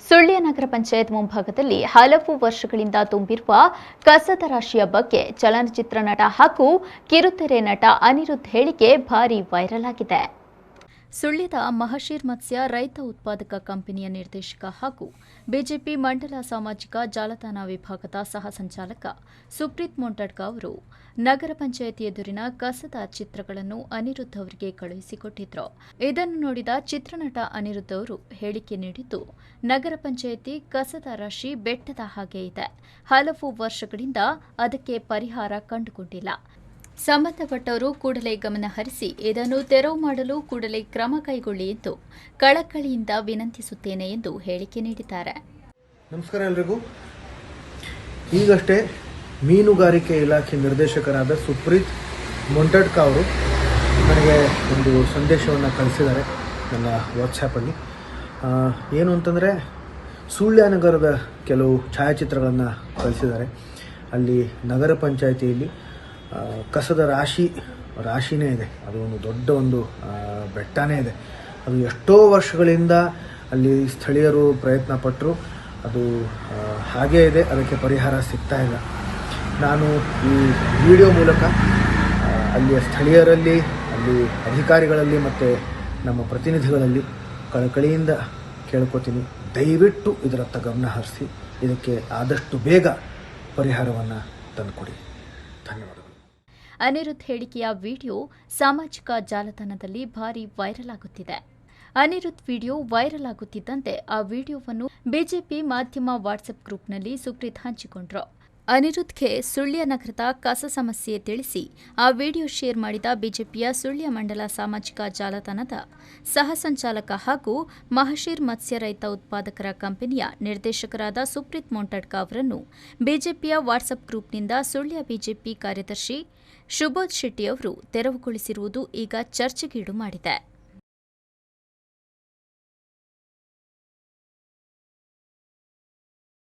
ಸುಳ್ಯ ನಗರ ಪಂಚಾಯತ್ ಮುಂಭಾಗದಲ್ಲಿ ಹಲವು ವರ್ಷಗಳಿಂದ ತುಂಬಿರುವ ಕಸದ ರಾಶಿಯ ಬಗ್ಗೆ ಚಲನಚಿತ್ರ ನಟ ಹಾಗೂ ಕಿರುತೆರೆ ನಟ ಅನಿರುದ್ಧ್ ಹೇಳಿಕೆ ಭಾರೀ ವೈರಲ್ ಆಗಿದೆ. ಸುಳ್ಯದ ಮಹಶೀರ್ ಮತ್ಸ್ಯ ರೈತ ಉತ್ಪಾದಕ ಕಂಪನಿಯ ನಿರ್ದೇಶಕ ಹಾಗೂ ಬಿಜೆಪಿ ಮಂಡಲ ಸಾಮಾಜಿಕ ಜಾಲತಾಣ ವಿಭಾಗದ ಸಹ ಸಂಚಾಲಕ ಸುಪ್ರೀತ್ ಮೊಂಟಡ್ಕ ಅವರು ನಗರ ಪಂಚಾಯಿತಿ ಎದುರಿನ ಕಸದ ಚಿತ್ರಗಳನ್ನು ಅನಿರುದ್ಧ್ ಅವರಿಗೆ ಕಳುಹಿಸಿಕೊಟ್ಟಿದ್ರು. ಇದನ್ನು ನೋಡಿದ ಚಿತ್ರನಟ ಅನಿರುದ್ಧ್ ಅವರು ಹೇಳಿಕೆ ನೀಡಿದ್ದು, ನಗರ ಪಂಚಾಯಿತಿ ಕಸದ ರಾಶಿ ಬೆಟ್ಟದ ಹಾಗೆ ಇದೆ. ಹಲವು ವರ್ಷಗಳಿಂದ ಅದಕ್ಕೆ ಪರಿಹಾರ ಕಂಡುಕೊಂಡಿಲ್ಲ. ಸಂಬಂಧಪಟ್ಟವರು ಕೂಡಲೇ ಗಮನ ಹರಿಸಿ ಇದನ್ನು ತೆರವು ಮಾಡಲು ಕೂಡಲೇ ಕ್ರಮ ಕೈಗೊಳ್ಳಿ ಎಂದು ಕಳಕಳಿಯಿಂದ ವಿನಂತಿಸುತ್ತೇನೆ ಎಂದು ಹೇಳಿಕೆ ನೀಡಿದ್ದಾರೆ. ನಮಸ್ಕಾರ ಎಲ್ರಿಗೂ. ಈಗಷ್ಟೇ ಮೀನುಗಾರಿಕೆ ಇಲಾಖೆ ನಿರ್ದೇಶಕರಾದ ಸುಪ್ರೀತ್ ಮೊಂಟಡ್ಕ ಅವರು ನನಗೆ ಒಂದು ಸಂದೇಶವನ್ನು ಕಳಿಸಿದ್ದಾರೆ ನನ್ನ ವಾಟ್ಸ್ಯಾಪಲ್ಲಿ. ಏನು ಅಂತಂದರೆ, ಸುಳ್ಯ ನಗರದ ಕೆಲವು ಛಾಯಾಚಿತ್ರಗಳನ್ನು ಕಳಿಸಿದ್ದಾರೆ. ಅಲ್ಲಿ ನಗರ ಪಂಚಾಯಿತಿಯಲ್ಲಿ ಕಸದ ರಾಶಿನೇ ಇದೆ. ಅದು ಒಂದು ದೊಡ್ಡ ಒಂದು ಬೆಟ್ಟನೇ ಇದೆ. ಅದು ಎಷ್ಟೋ ವರ್ಷಗಳಿಂದ ಅಲ್ಲಿ ಸ್ಥಳೀಯರು ಪ್ರಯತ್ನ ಪಟ್ಟರು, ಅದು ಹಾಗೇ ಇದೆ, ಅದಕ್ಕೆ ಪರಿಹಾರ ಸಿಗ್ತಾ ಇಲ್ಲ. ನಾನು ಈ ವಿಡಿಯೋ ಮೂಲಕ ಅಲ್ಲಿಯ ಸ್ಥಳೀಯರಲ್ಲಿ, ಅಲ್ಲಿ ಅಧಿಕಾರಿಗಳಲ್ಲಿ ಮತ್ತು ನಮ್ಮ ಪ್ರತಿನಿಧಿಗಳಲ್ಲಿ ಕಳಕಳಿಯಿಂದ ಕೇಳ್ಕೊತೀನಿ, ದಯವಿಟ್ಟು ಇದರತ್ತ ಗಮನ ಹರಿಸಿ ಇದಕ್ಕೆ ಆದಷ್ಟು ಬೇಗ ಪರಿಹಾರವನ್ನು ತಂದುಕೊಡಿ. ಧನ್ಯವಾದಗಳು. ಅನಿರುದ್ಧ್ ಹೇಳಿಕೆಯ ವಿಡಿಯೋ ಸಾಮಾಜಿಕ ಜಾಲತಾಣದಲ್ಲಿ ಭಾರೀ ವೈರಲ್ ಆಗುತ್ತಿದೆ. ಅನಿರುದ್ಧ್ ವಿಡಿಯೋ ವೈರಲ್ ಆಗುತ್ತಿದ್ದಂತೆ ಆ ವಿಡಿಯೋವನ್ನು ಬಿಜೆಪಿ ಮಾಧ್ಯಮ ವಾಟ್ಸ್ಆಪ್ ಗ್ರೂಪ್ನಲ್ಲಿ ಸುಪ್ರೀತ್ ಹಂಚಿಕೊಂಡ್ರು. ಅನಿರುದ್ಧ್ಗೆ ಸುಳ್ಯ ನಗರದ ಕಸ ಸಮಸ್ಯೆ ತಿಳಿಸಿ ಆ ವಿಡಿಯೋ ಶೇರ್ ಮಾಡಿದ ಬಿಜೆಪಿಯ ಸುಳ್ಯ ಮಂಡಲ ಸಾಮಾಜಿಕ ಜಾಲತಾಣದ ಸಹ ಸಂಚಾಲಕ ಹಾಗೂ ಮಹಶೀರ್ ಮತ್ಸ್ಯ ರೈತ ಉತ್ಪಾದಕರ ಕಂಪನಿಯ ನಿರ್ದೇಶಕರಾದ ಸುಪ್ರೀತ್ ಮೊಂಟಡ್ಕ ಅವರನ್ನು ಬಿಜೆಪಿಯ ವಾಟ್ಸ್ಆಪ್ ಗ್ರೂಪ್ನಿಂದ ಸುಳ್ಯ ಬಿಜೆಪಿ ಕಾರ್ಯದರ್ಶಿ ಶುಬೋಧ್ ಶೆಟ್ಟಿ ಅವರು ತೆರವುಗೊಳಿಸಿರುವುದು ಈಗ ಚರ್ಚೆಗೀಡು ಮಾಡಿದೆ.